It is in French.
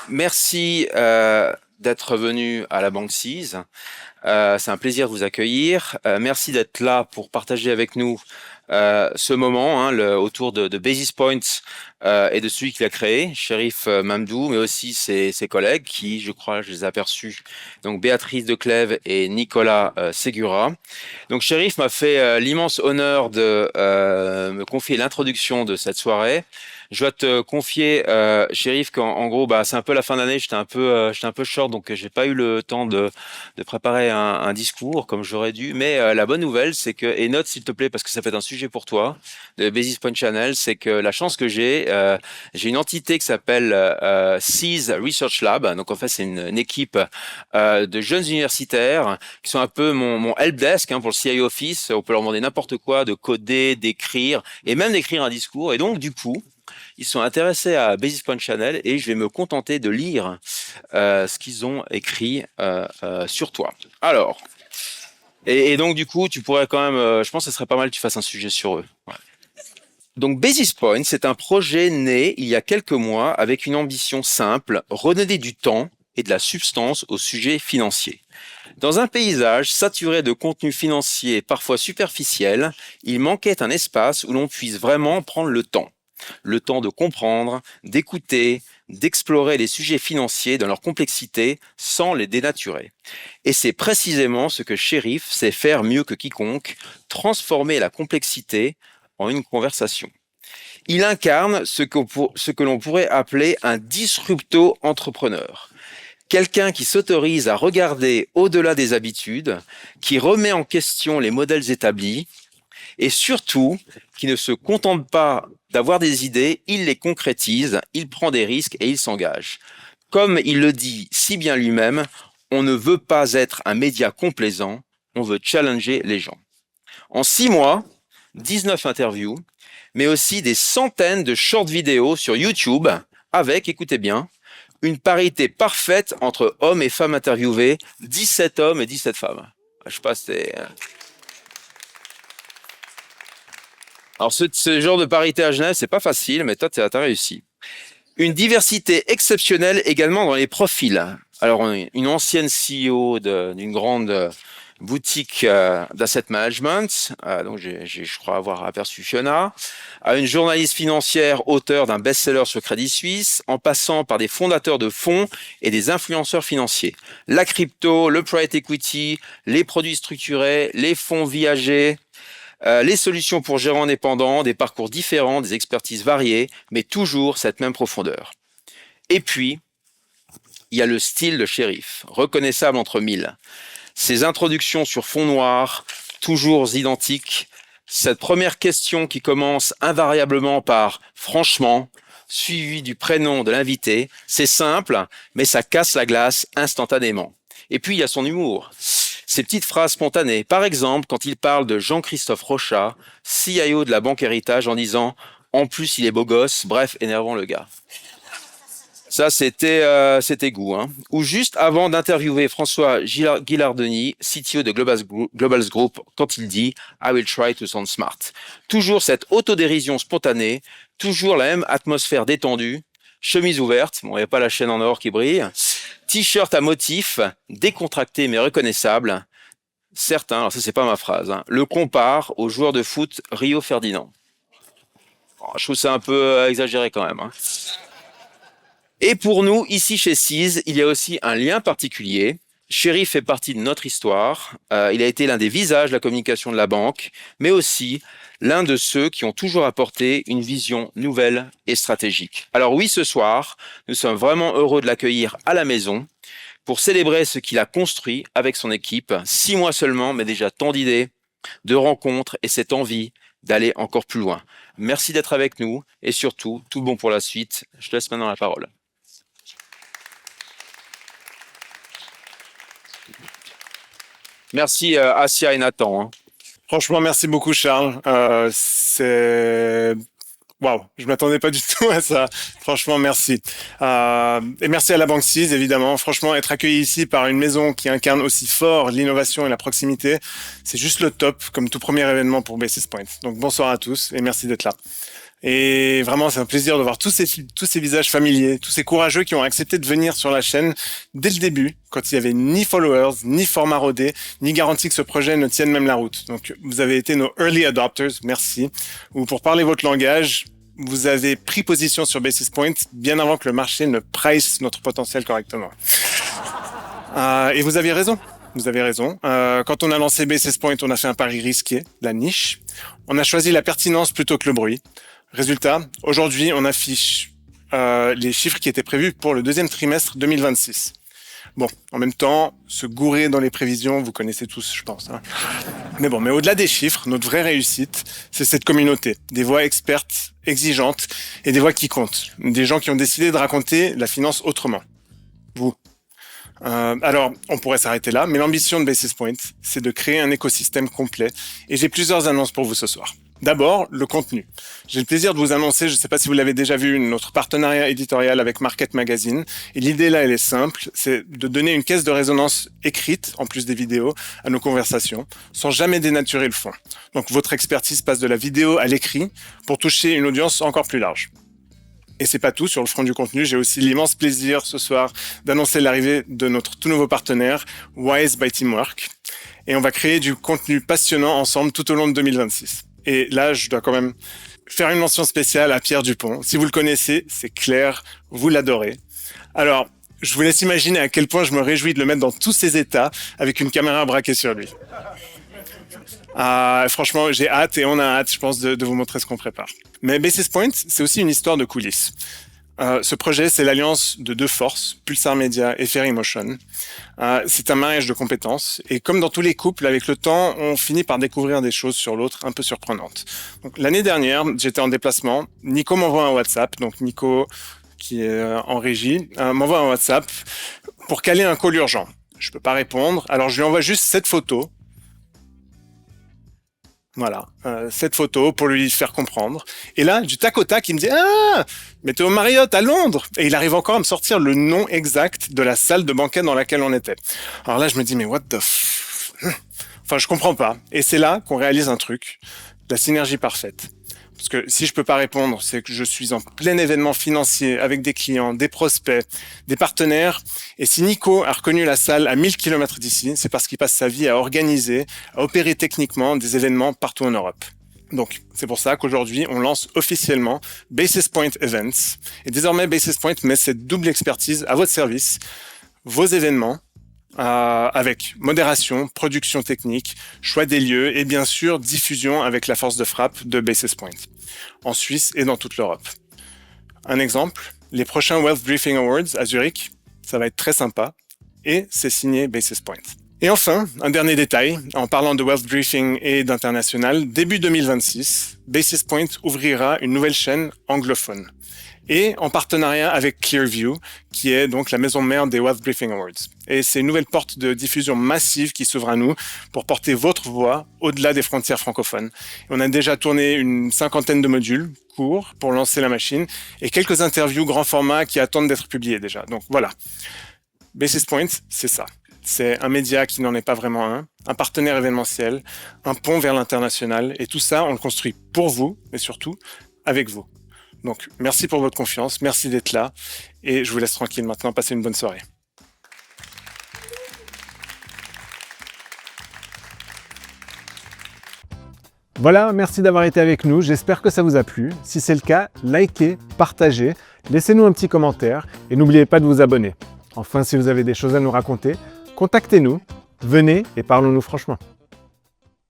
Merci d'être venu à la Banque Sise. C'est un plaisir de vous accueillir. Merci d'être là pour partager avec nous ce moment autour de Basis Points et de celui qui l'a créé, Chérif Mamdou, mais aussi ses collègues qui, je crois, je les ai aperçus, donc Béatrice Declèves et Nicolas Segura. Donc Chérif m'a fait l'immense honneur de me confier l'introduction de cette soirée. Je dois te confier, Chérif, qu'en gros, c'est un peu la fin d'année. J'étais un peu short, donc j'ai pas eu le temps de préparer un discours comme j'aurais dû. Mais la bonne nouvelle, c'est que, et note s'il te plaît, parce que ça peut être un sujet pour toi, de Basis Point Channel, c'est que la chance que j'ai une entité qui s'appelle Seize Research Lab. Donc en fait, c'est une équipe de jeunes universitaires qui sont un peu mon helpdesk pour le CIO Office. On peut leur demander n'importe quoi, de coder, d'écrire, et même d'écrire un discours. Et donc, du coup, ils sont intéressés à Basis Point Channel et je vais me contenter de lire ce qu'ils ont écrit sur toi. Alors, et donc du coup, tu pourrais quand même, je pense que ce serait pas mal que tu fasses un sujet sur eux. Ouais. Donc Basis Point, c'est un projet né il y a quelques mois avec une ambition simple, redonner du temps et de la substance aux sujets financiers. Dans un paysage saturé de contenus financiers parfois superficiels, il manquait un espace où l'on puisse vraiment prendre le temps. Le temps de comprendre, d'écouter, d'explorer les sujets financiers dans leur complexité sans les dénaturer. Et c'est précisément ce que Chérif sait faire mieux que quiconque, transformer la complexité en une conversation. Il incarne ce que l'on pourrait appeler un disrupto-entrepreneur. Quelqu'un qui s'autorise à regarder au-delà des habitudes, qui remet en question les modèles établis, et surtout qui ne se contente pas d'avoir des idées, il les concrétise, il prend des risques et il s'engage. Comme il le dit si bien lui-même, on ne veut pas être un média complaisant, on veut challenger les gens. En 6 mois, 19 interviews, mais aussi des centaines de short vidéos sur YouTube avec, écoutez bien, une parité parfaite entre hommes et femmes interviewés, 17 hommes et 17 femmes. Je sais pas, c'est... Alors, ce genre de parité à Genève, c'est pas facile, mais toi, t'as réussi. Une diversité exceptionnelle également dans les profils. Alors, une ancienne CEO d'une grande boutique d'asset management, donc je crois avoir aperçu Fiona, à une journaliste financière, auteure d'un best-seller sur Crédit Suisse, en passant par des fondateurs de fonds et des influenceurs financiers. La crypto, le private equity, les produits structurés, les fonds viagers, les solutions pour gérants indépendants, des parcours différents, des expertises variées, mais toujours cette même profondeur. Et puis, il y a le style de Chérif, reconnaissable entre mille. Ses introductions sur fond noir, toujours identiques. Cette première question qui commence invariablement par « franchement », suivi du prénom de l'invité. C'est simple, mais ça casse la glace instantanément. Et puis, il y a son humour. Ces petites phrases spontanées. Par exemple, quand il parle de Jean-Christophe Rochat, CIO de la Banque Héritage, en disant « En plus, il est beau gosse », bref, énervant le gars. Ça, c'était goût. Ou juste avant d'interviewer François Guillardeni, CTO de Globals Group, quand il dit « I will try to sound smart ». Toujours cette autodérision spontanée, toujours la même atmosphère détendue, chemise ouverte, bon, il n'y a pas la chaîne en or qui brille, t-shirt à motif, décontracté mais reconnaissable. Certains, alors ça c'est pas ma phrase, le comparent au joueur de foot Rio Ferdinand. Bon, je trouve ça un peu exagéré quand même. Et pour nous, ici chez Seize, il y a aussi un lien particulier. Chérif fait partie de notre histoire. Il a été l'un des visages de la communication de la banque, mais aussi l'un de ceux qui ont toujours apporté une vision nouvelle et stratégique. Alors oui, ce soir, nous sommes vraiment heureux de l'accueillir à la maison pour célébrer ce qu'il a construit avec son équipe. 6 mois seulement, mais déjà tant d'idées, de rencontres et cette envie d'aller encore plus loin. Merci d'être avec nous et surtout, tout bon pour la suite. Je te laisse maintenant la parole. Merci Asia et Nathan. Franchement, merci beaucoup, Charles. Waouh, je m'attendais pas du tout à ça. Franchement, merci. Et merci à la Banque Sise, évidemment. Franchement, être accueilli ici par une maison qui incarne aussi fort l'innovation et la proximité, c'est juste le top, comme tout premier événement pour Basis Point. Donc, bonsoir à tous et merci d'être là. Et vraiment, c'est un plaisir de voir tous ces visages familiers, tous ces courageux qui ont accepté de venir sur la chaîne dès le début, quand il n'y avait ni followers, ni format rodé, ni garantie que ce projet ne tienne même la route. Donc, vous avez été nos early adopters, merci. Ou pour parler votre langage, vous avez pris position sur Basis Point bien avant que le marché ne price notre potentiel correctement. Et vous aviez raison. Vous avez raison. Quand on a lancé Basis Point, on a fait un pari risqué, la niche. On a choisi la pertinence plutôt que le bruit. Résultat, aujourd'hui, on affiche les chiffres qui étaient prévus pour le deuxième trimestre 2026. Bon, en même temps, se gourer dans les prévisions, vous connaissez tous, je pense. Hein. Mais au-delà des chiffres, notre vraie réussite, c'est cette communauté. Des voix expertes, exigeantes, et des voix qui comptent. Des gens qui ont décidé de raconter la finance autrement. Vous. Alors, on pourrait s'arrêter là, mais l'ambition de Basis Point, c'est de créer un écosystème complet. Et j'ai plusieurs annonces pour vous ce soir. D'abord, le contenu. J'ai le plaisir de vous annoncer, je ne sais pas si vous l'avez déjà vu, notre partenariat éditorial avec Market Magazine. Et l'idée là, elle est simple, c'est de donner une caisse de résonance écrite, en plus des vidéos, à nos conversations, sans jamais dénaturer le fond. Donc votre expertise passe de la vidéo à l'écrit pour toucher une audience encore plus large. Et c'est pas tout, sur le front du contenu, j'ai aussi l'immense plaisir ce soir d'annoncer l'arrivée de notre tout nouveau partenaire, Wise by Teamwork. Et on va créer du contenu passionnant ensemble tout au long de 2026. Et là, je dois quand même faire une mention spéciale à Pierre Dupont. Si vous le connaissez, c'est clair, vous l'adorez. Alors, je vous laisse imaginer à quel point je me réjouis de le mettre dans tous ses états avec une caméra braquée sur lui. Franchement, j'ai hâte et on a hâte, je pense, de vous montrer ce qu'on prépare. Mais Basis Point, c'est aussi une histoire de coulisses. Ce projet, c'est l'alliance de deux forces, Pulsar Media et Ferrymotion. C'est un mariage de compétences. Et comme dans tous les couples, avec le temps, on finit par découvrir des choses sur l'autre un peu surprenantes. Donc, l'année dernière, j'étais en déplacement. Nico m'envoie un WhatsApp. Donc, Nico, qui est en régie, m'envoie un WhatsApp pour caler un call urgent. Je peux pas répondre. Alors, je lui envoie juste cette photo. Voilà, cette photo pour lui faire comprendre. Et là, du tac au tac, il me dit « Ah, mais t'es au Marriott à Londres !» Et il arrive encore à me sortir le nom exact de la salle de banquet dans laquelle on était. Alors là, je me dis « Mais what the f... » Enfin, je comprends pas. Et c'est là qu'on réalise un truc, la synergie parfaite. Parce que si je peux pas répondre, c'est que je suis en plein événement financier avec des clients, des prospects, des partenaires. Et si Nico a reconnu la salle à 1000 km d'ici, c'est parce qu'il passe sa vie à organiser, à opérer techniquement des événements partout en Europe. Donc, c'est pour ça qu'aujourd'hui, on lance officiellement Basis Point Events. Et désormais, Basis Point met cette double expertise à votre service, vos événements, avec modération, production technique, choix des lieux et bien sûr diffusion avec la force de frappe de Basis Point, en Suisse et dans toute l'Europe. Un exemple, les prochains Wealth Briefing Awards à Zurich, ça va être très sympa et c'est signé Basis Point. Et enfin, un dernier détail, en parlant de Wealth Briefing et d'international, début 2026, Basis Point ouvrira une nouvelle chaîne anglophone et en partenariat avec Clearview, qui est donc la maison mère des Wealth Briefing Awards. Et c'est une nouvelle porte de diffusion massive qui s'ouvre à nous pour porter votre voix au-delà des frontières francophones. Et on a déjà tourné une 50aine de modules courts pour lancer la machine et quelques interviews grand format qui attendent d'être publiées déjà. Donc voilà, Basis Point, c'est ça. C'est un média qui n'en est pas vraiment un partenaire événementiel, un pont vers l'international. Et tout ça, on le construit pour vous, mais surtout avec vous. Donc, merci pour votre confiance, merci d'être là, et je vous laisse tranquille maintenant, passez une bonne soirée. Voilà, merci d'avoir été avec nous, j'espère que ça vous a plu. Si c'est le cas, likez, partagez, laissez-nous un petit commentaire, et n'oubliez pas de vous abonner. Enfin, si vous avez des choses à nous raconter, contactez-nous, venez et parlons-nous franchement.